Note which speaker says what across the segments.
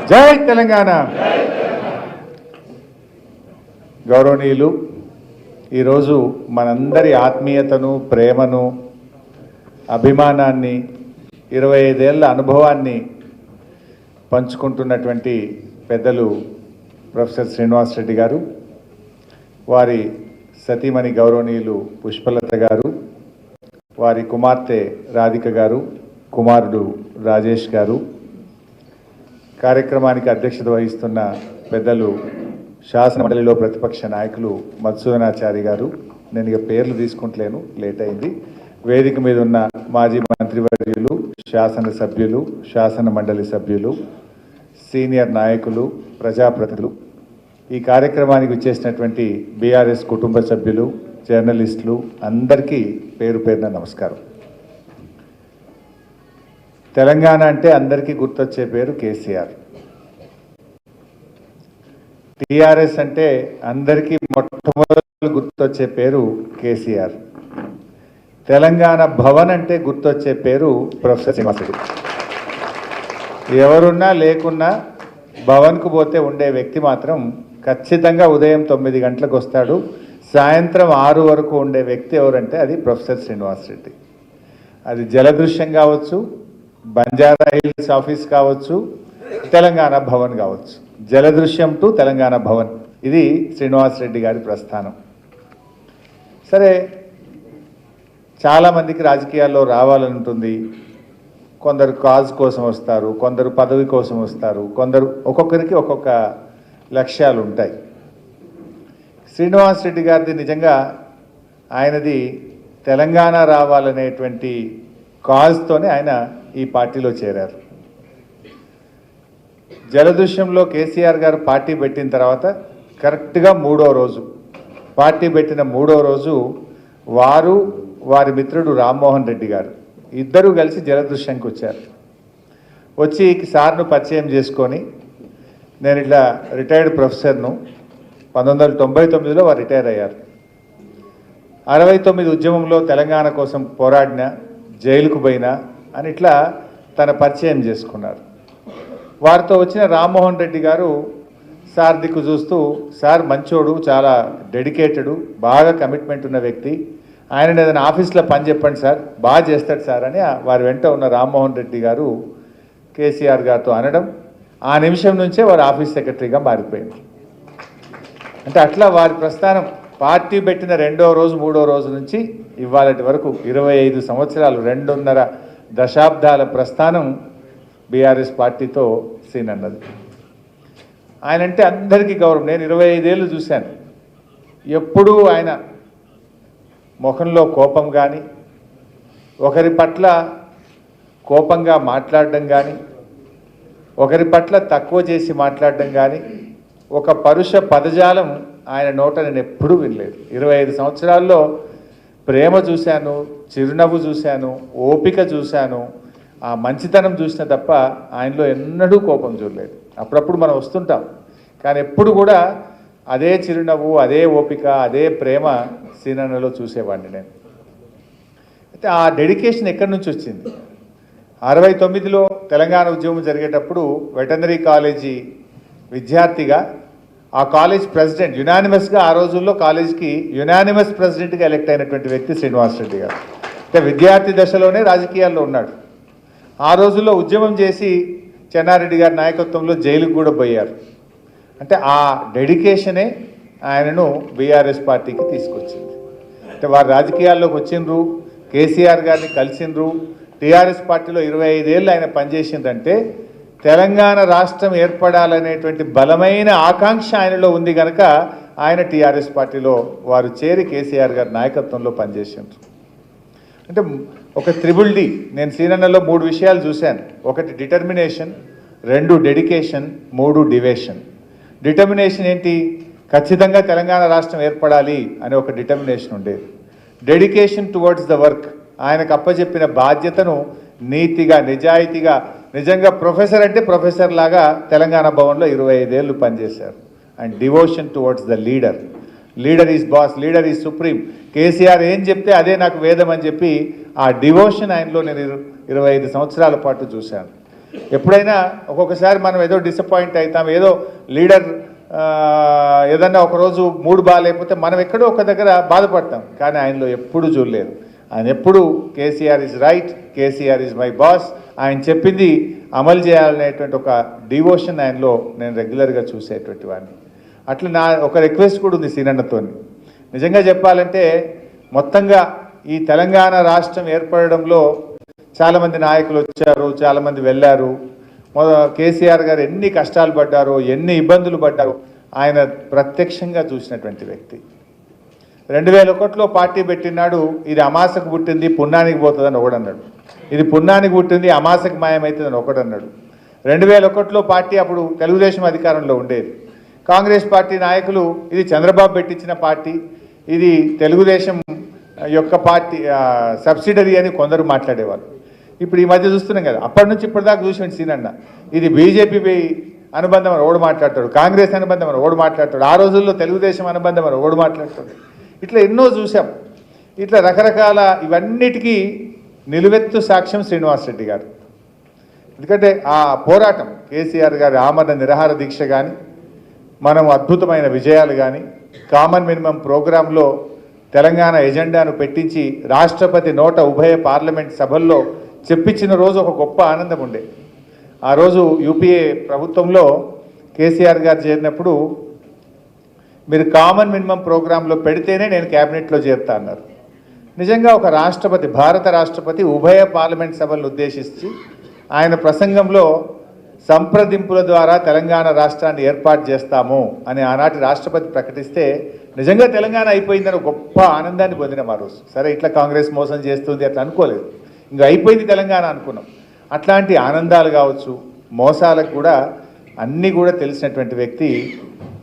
Speaker 1: జై తెలంగాణ. గౌరవనీయులు, ఈరోజు మనందరి ఆత్మీయతను, ప్రేమను, అభిమానాన్ని, 25 ఏళ్ల అనుభవాన్ని పంచుకుంటున్నటువంటి పెద్దలు ప్రొఫెసర్ శ్రీనివాస్ రెడ్డి గారు, వారి సతీమణి గౌరవనీయులు పుష్పలత గారు, వారి కుమార్తె రాధిక గారు, కుమారుడు రాజేష్ గారు, కార్యక్రమానికి అధ్యక్షత వహిస్తున్న పెద్దలు శాసన మండలిలో ప్రతిపక్ష నాయకులు మధుసూదనాచారి గారు, నేను ఇక పేర్లు తీసుకుంటలేను, లేట్ అయింది, వేదిక మీద ఉన్న మాజీ మంత్రివర్యులు, శాసనసభ్యులు, శాసన మండలి సభ్యులు, సీనియర్ నాయకులు, ప్రజాప్రతినిధులు, ఈ కార్యక్రమానికి వచ్చేసినటువంటి బీఆర్ఎస్ కుటుంబ సభ్యులు, జర్నలిస్టులు అందరికీ పేరు పేరున నమస్కారం. తెలంగాణ అంటే అందరికీ గుర్తొచ్చే పేరు కేసీఆర్. టీఆర్ఎస్ అంటే అందరికీ మొట్టమొదటి గుర్తొచ్చే పేరు కేసీఆర్. తెలంగాణ భవన్ అంటే గుర్తొచ్చే పేరు ప్రొఫెసర్ శ్రీనివాస్ రెడ్డి. ఎవరున్నా లేకున్నా భవన్కు పోతే ఉండే వ్యక్తి మాత్రం ఖచ్చితంగా ఉదయం 9 గంటలకు వస్తాడు, సాయంత్రం 6 వరకు ఉండే వ్యక్తి ఎవరంటే అది ప్రొఫెసర్ శ్రీనివాస్ రెడ్డి. అది జలదృశ్యం కావచ్చు, బంజారా హిల్స్ ఆఫీస్ కావచ్చు, తెలంగాణ భవన్ కావచ్చు. జలదృశ్యం టు తెలంగాణ భవన్, ఇది శ్రీనివాస్ రెడ్డి గారి ప్రస్థానం. సరే, చాలామందికి రాజకీయాల్లో రావాలని ఉంటుంది. కొందరు కాజ్ కోసం వస్తారు, కొందరు పదవి కోసం వస్తారు, కొందరు ఒక్కొక్కరికి ఒక్కొక్క లక్ష్యాలు ఉంటాయి. శ్రీనివాస్ రెడ్డి గారిది నిజంగా ఆయనది తెలంగాణ రావాలనేటువంటి కాజ్తోనే ఆయన ఈ పార్టీలో చేరారు. జలదృశ్యంలో కేసీఆర్ గారు పార్టీ పెట్టిన తర్వాత కరెక్ట్గా 3వ రోజు, పార్టీ పెట్టిన 3వ రోజు వారు, వారి మిత్రుడు రామ్మోహన్ రెడ్డి గారు ఇద్దరూ కలిసి జలదృశ్యంకి వచ్చారు. వచ్చి సార్ను పరిచయం చేసుకొని, నేను ఇట్లా రిటైర్డ్ ప్రొఫెసర్ను, 1999లో వారు రిటైర్ అయ్యారు. 69 ఉద్యమంలో తెలంగాణ కోసం పోరాడిన, జైలుకు పోయినా అని ఇట్లా తన పరిచయం చేసుకున్నారు. వారితో వచ్చిన రామ్మోహన్ రెడ్డి గారు సార్ దిక్కు చూస్తూ, సార్ మంచోడు, చాలా డెడికేటెడు, బాగా కమిట్మెంట్ ఉన్న వ్యక్తి, ఆయన ఏదైనా ఆఫీస్లో పని చెప్పండి సార్, బాగా చేస్తాడు సార్ అని వారి వెంట ఉన్న రామ్మోహన్ రెడ్డి గారు కేసీఆర్ గారితో అనడం, ఆ నిమిషం నుంచే వారు ఆఫీస్ సెక్రటరీగా మారిపోయింది. అంటే అట్లా వారి ప్రస్థానం పార్టీ పెట్టిన 2వ రోజు, 3వ రోజు నుంచి ఇవాళటి వరకు 25 సంవత్సరాలు, 2.5 దశాబ్దాల ప్రస్థానం బీఆర్ఎస్ పార్టీతో సీన్ అన్నది. ఆయన అంటే అందరికీ గౌరవం. నేను 25 ఏళ్ళు చూశాను. ఎప్పుడూ ఆయన ముఖంలో కోపం కానీ, ఒకరి పట్ల కోపంగా మాట్లాడడం కానీ, ఒకరి పట్ల తక్కువ చేసి మాట్లాడడం కానీ, ఒక పరుష పదజాలం ఆయన నోట నేను ఎప్పుడూ వినలేదు. 25 సంవత్సరాల్లో ప్రేమ చూశాను, చిరునవ్వు చూశాను, ఓపిక చూశాను, ఆ మంచితనం చూసిన తప్ప ఆయనలో ఎన్నడూ కోపం చూడలేదు. అప్పుడప్పుడు మనం వస్తుంటాం, కానీ ఎప్పుడు కూడా అదే చిరునవ్వు, అదే ఓపిక, అదే ప్రేమ సీనన్నలో చూసేవాడిని నేను. అయితే ఆ డెడికేషన్ ఎక్కడి నుంచి వచ్చింది? 69లో తెలంగాణ ఉద్యమం జరిగేటప్పుడు వెటర్నరీ కాలేజీ విద్యార్థిగా ఆ కాలేజ్ ప్రెసిడెంట్, యునానిమస్గా ఆ రోజుల్లో కాలేజ్కి యునానిమస్ ప్రెసిడెంట్గా ఎలెక్ట్ అయినటువంటి వ్యక్తి శ్రీనివాస్ రెడ్డి గారు. అంటే విద్యార్థి దశలోనే రాజకీయాల్లో ఉన్నాడు. ఆ రోజుల్లో ఉద్యమం చేసి చెన్నారెడ్డి గారి నాయకత్వంలో జైలుకు కూడా పోయారు. అంటే ఆ డెడికేషనే ఆయనను బీఆర్ఎస్ పార్టీకి తీసుకొచ్చింది. అంటే వారు రాజకీయాల్లోకి వచ్చిండ్రు, కేసీఆర్ గారిని కలిసిండ్రు, టీఆర్ఎస్ పార్టీలో 25 ఏళ్ళు ఆయన పనిచేసిందంటే తెలంగాణ రాష్ట్రం ఏర్పడాలనేటువంటి బలమైన ఆకాంక్ష ఆయనలో ఉంది కనుక ఆయన టీఆర్ఎస్ పార్టీలో వారు చేరి కేసీఆర్ గారి నాయకత్వంలో పనిచేసిండ్రు. అంటే ఒక త్రిబుల్ డి. నేను సీనన్నలో 3 విషయాలు చూశాను. 1 డిటర్మినేషన్, 2 డెడికేషన్, 3 డివేషన్. డిటర్మినేషన్ ఏంటి? ఖచ్చితంగా తెలంగాణ రాష్ట్రం ఏర్పడాలి అనే ఒక డిటర్మినేషన్ ఉండేది. డెడికేషన్ టువర్డ్స్ ద వర్క్, ఆయనకు అప్పచెప్పిన బాధ్యతను నీతిగా, నిజాయితీగా, నిజంగా ప్రొఫెసర్ అంటే ప్రొఫెసర్ లాగా తెలంగాణ భవన్లో 25 ఏళ్ళు పనిచేశారు. And devotion towards the leader, leader is boss, leader is supreme, KCR ఏం చెప్తే అదే నాకు వేదం అని చెప్పి ఆ డివోషన్ ఆయనలో నేను 25 సంవత్సరాల పాటు చూశాను. ఎప్పుడైనా ఒక్కొక్కసారి మనం ఏదో డిసప్పాయింట్ అవుతాం, ఏదో లీడర్ ఏదన్నా ఒకరోజు మూడు బాగాలేకపోతే మనం ఎక్కడో ఒక దగ్గర బాధపడతాం. కానీ ఆయనలో ఎప్పుడు చూడలేదు. ఆయన ఎప్పుడు KCR is right, KCR is my boss, ఆయన చెప్పింది అమలు చేయాలనేటువంటి ఒక డివోషన్ ఆయనలో నేను రెగ్యులర్గా చూసేటువంటి వాడిని. అట్లా నా ఒక రిక్వెస్ట్ కూడా ఉంది సీనన్నతో. నిజంగా చెప్పాలంటే మొత్తంగా ఈ తెలంగాణ రాష్ట్రం ఏర్పడడంలో చాలామంది నాయకులు వచ్చారు, చాలామంది వెళ్ళారు. కేసీఆర్ గారు ఎన్ని కష్టాలు పడ్డారో, ఎన్ని ఇబ్బందులు పడ్డారో ఆయన ప్రత్యక్షంగా చూసినటువంటి వ్యక్తి. 2001లో పార్టీ పెట్టినాడు, ఇది అమాసకు పుట్టింది పుణ్యానికి పోతుందని ఒకడన్నాడు, ఇది పుణ్యానికి పుట్టింది అమాసకు మాయమవుతుందని ఒకడన్నాడు. 2001లో పార్టీ అప్పుడు తెలుగుదేశం అధికారంలో ఉండేది. కాంగ్రెస్ పార్టీ నాయకులు ఇది చంద్రబాబు పెట్టించిన పార్టీ, ఇది తెలుగుదేశం యొక్క పార్టీ సబ్సిడరీ అని కొందరు మాట్లాడేవాళ్ళు. ఇప్పుడు ఈ మధ్య చూస్తున్నాం కదా, అప్పటి నుంచి ఇప్పటిదాకా చూసిన సీనన్న ఇది బీజేపీ అనుబంధం అని ఓడు మాట్లాడతాడు, కాంగ్రెస్ అనుబంధం అని ఓడు మాట్లాడతాడు, ఆ రోజుల్లో తెలుగుదేశం అనుబంధం అని ఓడు మాట్లాడతాడు. ఇట్లా ఎన్నో చూసాం. ఇట్లా రకరకాల ఇవన్నిటికీ నిలువెత్తు సాక్ష్యం శ్రీనివాసరెడ్డి గారు. ఎందుకంటే ఆ పోరాటం కేసీఆర్ గారి ఆమరణ నిరాహార దీక్ష కానీ, మనం అద్భుతమైన విజయాలు కానీ, కామన్ మినిమం ప్రోగ్రాంలో తెలంగాణ ఎజెండాను పెట్టించి రాష్ట్రపతి నోట ఉభయ పార్లమెంట్ సభల్లో చెప్పించిన రోజు ఒక గొప్ప ఆనందం ఉండే. ఆ రోజు యూపీఏ ప్రభుత్వంలో కేసీఆర్ గారు చేరినప్పుడు మీరు కామన్ మినిమం ప్రోగ్రాంలో పెడితేనే నేను క్యాబినెట్లో చేరుతా అన్నారు. నిజంగా ఒక రాష్ట్రపతి, భారత రాష్ట్రపతి ఉభయ పార్లమెంట్ సభలను ఉద్దేశించి ఆయన ప్రసంగంలో సంప్రదింపుల ద్వారా తెలంగాణ రాష్ట్రాన్ని ఏర్పాటు చేస్తాము అని ఆనాటి రాష్ట్రపతి ప్రకటిస్తే నిజంగా తెలంగాణ అయిపోయిందని గొప్ప ఆనందాన్ని పొందినాం ఆ రోజు. సరే ఇట్లా కాంగ్రెస్ మోసం చేస్తుంది అట్లా అనుకోలేదు, ఇంకా అయిపోయింది తెలంగాణ అనుకున్నాం. అట్లాంటి ఆనందాలు కావచ్చు, మోసాలకు కూడా అన్నీ కూడా తెలిసినటువంటి వ్యక్తి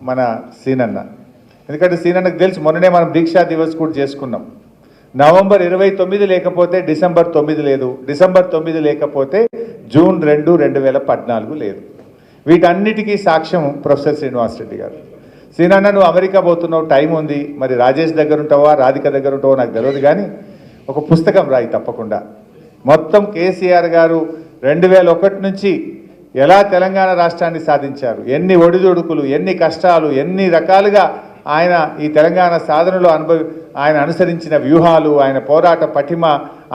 Speaker 1: మన సీనన్న. ఎందుకంటే సీనన్నకు తెలుసు, మొన్ననే మనం దీక్షా దివస్ కూడా చేసుకున్నాం. నవంబర్ 29 లేకపోతే డిసెంబర్ 9 లేదు, డిసెంబర్ 9 లేకపోతే జూన్ 2, 2014 లేదు. వీటన్నిటికీ సాక్ష్యం ప్రొఫెసర్ శ్రీనివాసరెడ్డి గారు. సీనన్న నువ్వు అమెరికా పోతున్నావు, టైం ఉంది, మరి రాజేష్ దగ్గర ఉంటావా రాధిక దగ్గర ఉంటావో నాకు తెలియదు, కానీ ఒక పుస్తకం రాయి తప్పకుండా. మొత్తం కేసీఆర్ గారు 2001 నుంచి ఎలా తెలంగాణ రాష్ట్రాన్ని సాధించారు, ఎన్ని ఒడిదుడుకులు, ఎన్ని కష్టాలు, ఎన్ని రకాలుగా ఆయన ఈ తెలంగాణ సాధనలో ఆయన అనుసరించిన వ్యూహాలు, ఆయన పోరాట పటిమ,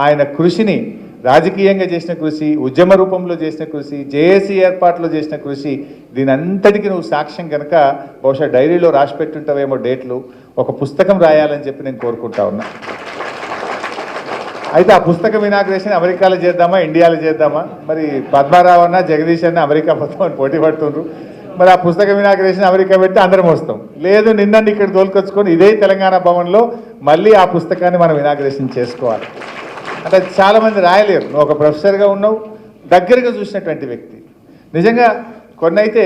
Speaker 1: ఆయన కృషిని, రాజకీయంగా చేసిన కృషి, ఉద్యమ రూపంలో చేసిన కృషి, జేఏసీ ఏర్పాట్లో చేసిన కృషి, దీని అంతటికి నువ్వు సాక్ష్యం కనుక బహుశా డైరీలో రాసి పెట్టుంటావేమో డేట్లు, ఒక పుస్తకం రాయాలని చెప్పి నేను కోరుకుంటా ఉన్నా. అయితే ఆ పుస్తకం ఇనాగ్రేషన్ అమెరికాలో చేద్దామా ఇండియాలో చేద్దామా? మరి పద్మారావు అన్న జగదీష్ అన్న అమెరికా పోతామని పోటీ పడుతుండ్రు. మరి ఆ పుస్తకం ఇనాగ్రేషన్ అమెరికా పెట్టి అందరం వస్తాం. లేదు నిన్న ఇక్కడ తోలుకొచ్చుకొని ఇదే తెలంగాణ భవన్లో మళ్ళీ ఆ పుస్తకాన్ని మనం ఇనాగ్రేషన్ చేసుకోవాలి. అంటే చాలామంది రాయలేరు. నువ్వు ఒక ప్రొఫెసర్గా ఉన్నావు, దగ్గరగా చూసినటువంటి వ్యక్తి. నిజంగా కొన్నైతే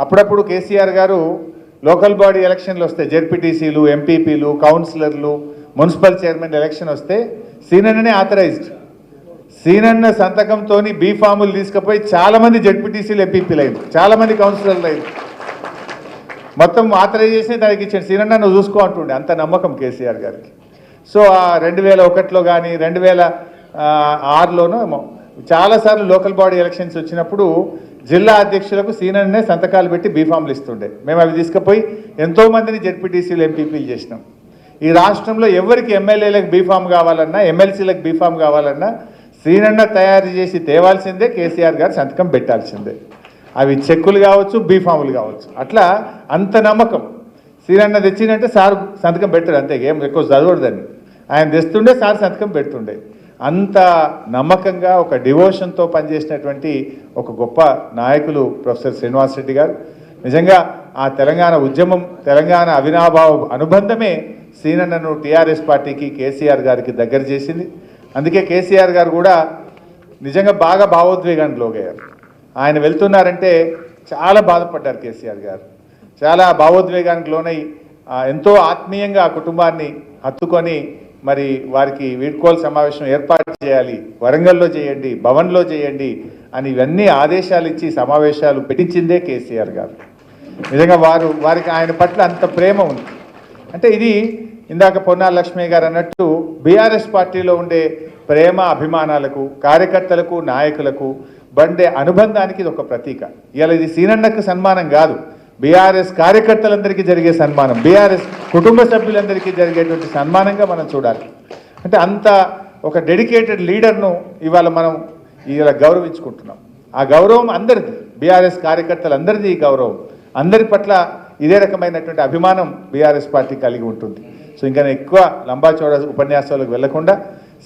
Speaker 1: అప్పుడప్పుడు కేసీఆర్ గారు లోకల్ బాడీ ఎలక్షన్లు వస్తే, జెడ్పీటీసీలు, ఎంపీపీలు, కౌన్సిలర్లు, మున్సిపల్ చైర్మన్ ఎలక్షన్ వస్తే సీనన్ననే ఆథరైజ్డ్. సీనన్న సంతకంతో బీఫాములు తీసుకుపోయి చాలామంది జెడ్పీటీసీలు, ఎంపీపీలు అయింది, చాలామంది కౌన్సిలర్లు అయింది. మొత్తం ఆథరైజేషన్ దానికి ఇచ్చాడు. సీనన్న నువ్వు చూసుకో అంటుండే, అంత నమ్మకం కేసీఆర్ గారికి. సో ఆ 2001లో కానీ 2006లోనూ చాలాసార్లు లోకల్ బాడీ ఎలక్షన్స్ వచ్చినప్పుడు జిల్లా అధ్యక్షులకు సీనన్నే సంతకాలు పెట్టి బీఫామ్లు ఇస్తుండే. మేము అవి తీసుకుపోయి ఎంతోమందిని జెడ్పీటీసీలు, ఎంపీపీలు చేసినాం. ఈ రాష్ట్రంలో ఎవరికి ఎమ్మెల్యేలకు బీఫామ్ కావాలన్నా, ఎమ్మెల్సీలకు బీఫామ్ కావాలన్నా సీనన్న తయారు చేసి తేవాల్సిందే, కేసీఆర్ గారు సంతకం పెట్టాల్సిందే. అవి చెక్కులు కావచ్చు, బీఫాములు కావచ్చు. అట్లా అంత నమ్మకం. సీనన్న తెచ్చినంటే సార్ సంతకం పెట్టాడు, అంతే, ఏం ఎక్కువ చదవడదని. ఆయన తెస్తుండే, సార్ సంతకం పెడుతుండే. అంత నమ్మకంగా ఒక డివోషన్తో పనిచేసినటువంటి ఒక గొప్ప నాయకులు ప్రొఫెసర్ శ్రీనివాసరెడ్డి గారు. నిజంగా ఆ తెలంగాణ ఉద్యమం, తెలంగాణ అవినాభావ అనుబంధమే సీనన్నను టీఆర్ఎస్ పార్టీకి, కేసీఆర్ గారికి దగ్గర చేసింది. అందుకే కేసీఆర్ గారు కూడా నిజంగా బాగా భావోద్వేగానికి లోగయ్యారు. ఆయన వెళ్తున్నారంటే చాలా బాధపడ్డారు కేసీఆర్ గారు. చాలా భావోద్వేగానికి లోనై ఎంతో ఆత్మీయంగా ఆ కుటుంబాన్ని హత్తుకొని మరి వారికి వీడ్కోలు సమావేశం ఏర్పాటు చేయాలి, వరంగల్లో చేయండి, భవన్లో చేయండి అని ఇవన్నీ ఆదేశాలు ఇచ్చి సమావేశాలు పెట్టించిందే కేసీఆర్ గారు. నిజంగా వారికి ఆయన పట్ల అంత ప్రేమ ఉంది. అంటే ఇది ఇందాక పొన్నాల లక్ష్మి గారు అన్నట్టు బీఆర్ఎస్ పార్టీలో ఉండే ప్రేమ అభిమానాలకు, కార్యకర్తలకు, నాయకులకు బండే అనుబంధానికి ఇది ఒక ప్రతీక. ఇవాళ ఇది సీనన్నకు సన్మానం కాదు, బీఆర్ఎస్ కార్యకర్తలందరికీ జరిగే సన్మానం, బీఆర్ఎస్ కుటుంబ సభ్యులందరికీ జరిగేటువంటి సన్మానంగా మనం చూడాలి. అంటే అంత ఒక డెడికేటెడ్ లీడర్ను ఇవాళ మనం ఇలా గౌరవించుకుంటున్నాం. ఆ గౌరవం అందరిది, బీఆర్ఎస్ కార్యకర్తలందరిది ఈ గౌరవం, అందరి పట్ల ఇదే రకమైనటువంటి అభిమానం బీఆర్ఎస్ పార్టీ కలిగి ఉంటుంది. సో ఇంకా ఎక్కువ లంబాచౌడ ఉపన్యాసాలకు వెళ్లకుండా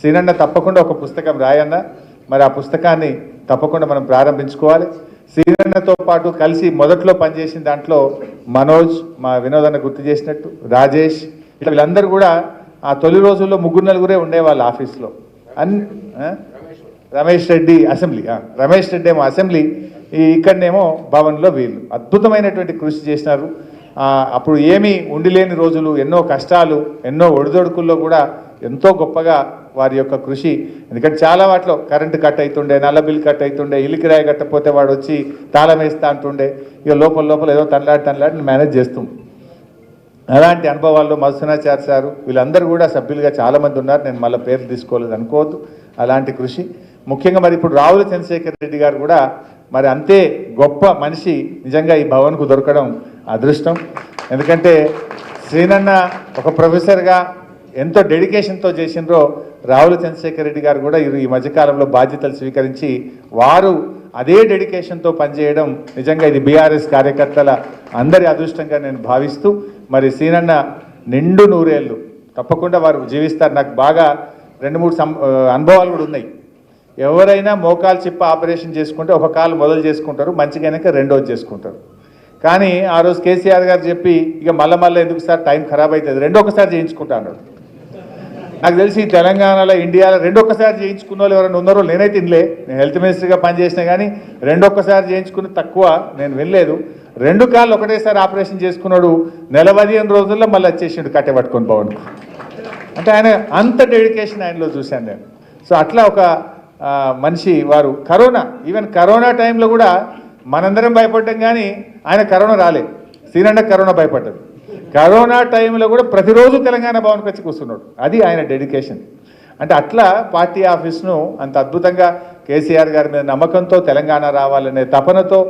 Speaker 1: సీనన్న తప్పకుండా ఒక పుస్తకం రాయన్న, మరి ఆ పుస్తకాన్ని తప్పకుండా మనం ప్రారంభించుకోవాలి. సీనన్నతో పాటు కలిసి మొదట్లో పనిచేసిన దాంట్లో మనోజ్, మా వినోదన్న గుర్తు చేసినట్టు రాజేష్, ఇట్లా వీళ్ళందరూ కూడా ఆ తొలి రోజుల్లో 3-4 ఉండేవాళ్ళు ఆఫీస్లో. రమేష్ రెడ్డి అసెంబ్లీ, రమేష్ రెడ్డి ఏమో అసెంబ్లీ, ఇక్కడనేమో భవన్లో వీళ్ళు అద్భుతమైనటువంటి కృషి చేసినారు. అప్పుడు ఏమీ ఉండిలేని రోజులు, ఎన్నో కష్టాలు, ఎన్నో ఒడిదొడుకుల్లో కూడా ఎంతో గొప్పగా వారి యొక్క కృషి. ఎందుకంటే చాలా వాటిలో కరెంటు కట్ అవుతుండే, నల్ల బిల్ కట్ అవుతుండే, ఇల్లు కిరాయి కట్టకపోతే వాడు వచ్చి తాళం వేస్తా అంటుండే, ఇక లోపల ఏదో తనలాడి మేనేజ్ చేస్తాం. అలాంటి అనుభవాల్లో మధుసూనాచారి సారు వీళ్ళందరూ కూడా సభ్యులుగా చాలామంది ఉన్నారు, నేను మళ్ళీ పేర్లు తీసుకోలేదు అనుకోవద్దు. అలాంటి కృషి ముఖ్యంగా మరి ఇప్పుడు రావుల చంద్రశేఖర్ రెడ్డి గారు కూడా మరి అంతే గొప్ప మనిషి, నిజంగా ఈ భవన్కు దొరకడం అదృష్టం. ఎందుకంటే శ్రీనన్న ఒక ప్రొఫెసర్గా ఎంతో డెడికేషన్తో చేసినరో రావుల చంద్రశేఖర్ రెడ్డి గారు కూడా ఈ మధ్యకాలంలో బాధ్యతలు స్వీకరించి వారు అదే డెడికేషన్తో పనిచేయడం నిజంగా ఇది బీఆర్ఎస్ కార్యకర్తల అందరి అదృష్టంగా నేను భావిస్తూ, మరి సీనన్న నిండు 100 ఏళ్ళు తప్పకుండా వారు జీవిస్తారు. నాకు బాగా 2-3 అనుభవాలు కూడా ఉన్నాయి. ఎవరైనా మోకాలు చిప్ప ఆపరేషన్ చేసుకుంటే ఒక కాలు మొదలు చేసుకుంటారు, మంచిగానే రెండోది చేసుకుంటారు. కానీ ఆ రోజు కేసీఆర్ గారు చెప్పి ఇక మళ్ళీ ఎందుకు సార్ టైం ఖరాబ్ అవుతుంది, రెండొకసారి చేయించుకుంటా అన్నాడు. నాకు తెలిసి తెలంగాణలో ఇండియాలో రెండొకసారి చేయించుకున్న వాళ్ళు ఎవరైనా ఉన్నారో నేనైతే వినలే. నేను హెల్త్ మినిస్టర్గా పనిచేసినా కానీ రెండొకసారి చేయించుకుని తక్కువ నేను వినలేదు. 2 కాళ్ళు ఒకటేసారి ఆపరేషన్ చేసుకున్నాడు, 15 రోజుల్లో మళ్ళీ వచ్చేసిండు కట్టె పట్టుకొని భవన్కు. అంటే ఆయన అంత డెడికేషన్ ఆయనలో చూశాను నేను. సో అట్లా ఒక మనిషి వారు. ఈవెన్ కరోనా టైంలో కూడా మనందరం భయపడ్డాం, కానీ ఆయన కరోనా రాలే, సీనన్న కరోనా భయపడ్డది. కరోనా టైంలో కూడా ప్రతిరోజు తెలంగాణ భవన్కి వచ్చి కూర్చున్నాడు, అది ఆయన డెడికేషన్. అంటే అట్లా పార్టీ ఆఫీస్ను అంత అద్భుతంగా కేసీఆర్ గారి మీద నమ్మకంతో, తెలంగాణ రావాలనే తపనతో,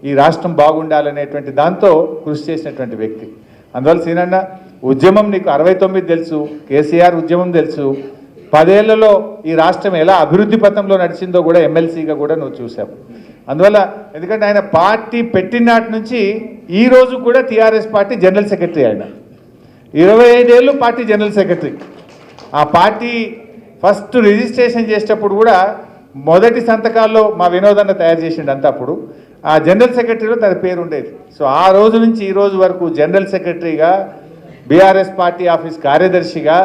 Speaker 1: ఈ రాష్ట్రం బాగుండాలనేటువంటి దాంతో కృషి చేసినటువంటి వ్యక్తి. అందువల్ల సీనన్న ఉద్యమం నీకు 69 తెలుసు, కేసీఆర్ ఉద్యమం తెలుసు, 10 ఏళ్లలో ఈ రాష్ట్రం ఎలా అభివృద్ధి పథంలో నడిచిందో కూడా ఎమ్మెల్సీగా కూడా నువ్వు చూసావు. అందువల్ల ఎందుకంటే ఆయన పార్టీ పెట్టిన నాటి నుంచి ఈ రోజు కూడా టీఆర్ఎస్ పార్టీ జనరల్ సెక్రటరీ, ఆయన 25 ఏళ్ళు పార్టీ జనరల్ సెక్రటరీ. ఆ పార్టీ ఫస్ట్ రిజిస్ట్రేషన్ చేసేటప్పుడు కూడా మొదటి సంతకాల్లో మా వినోదన్న తయారు చేసిండు అంతా. అప్పుడు ఆ జనరల్ సెక్రటరీలో తన పేరు ఉండేది. సో ఆ రోజు నుంచి ఈ రోజు వరకు జనరల్ సెక్రటరీగా, బీఆర్ఎస్ పార్టీ ఆఫీస్ కార్యదర్శిగా,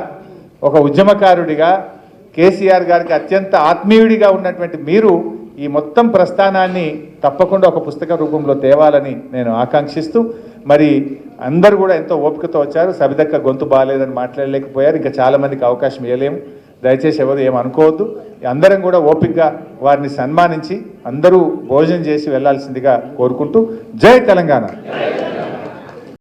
Speaker 1: ఒక ఉద్యమకారుడిగా, కేసీఆర్ గారికి అత్యంత ఆత్మీయుడిగా ఉన్నటువంటి మీరు ఈ మొత్తం ప్రస్థానాన్ని తప్పకుండా ఒక పుస్తక రూపంలో తేవాలని నేను ఆకాంక్షిస్తూ, మరి అందరూ కూడా ఎంతో ఓపికతో వచ్చారు. సబిదక్క గొంతు బాగాలేదని మాట్లాడలేకపోయారు, ఇంకా చాలామందికి అవకాశం ఇవ్వలేము, దయచేసి ఎవరు ఏమనుకోవద్దు. అందరం కూడా ఓపికగా వారిని సన్మానించి అందరూ భోజనం చేసి వెళ్లాల్సిందిగా కోరుకుంటూ, జై తెలంగాణ.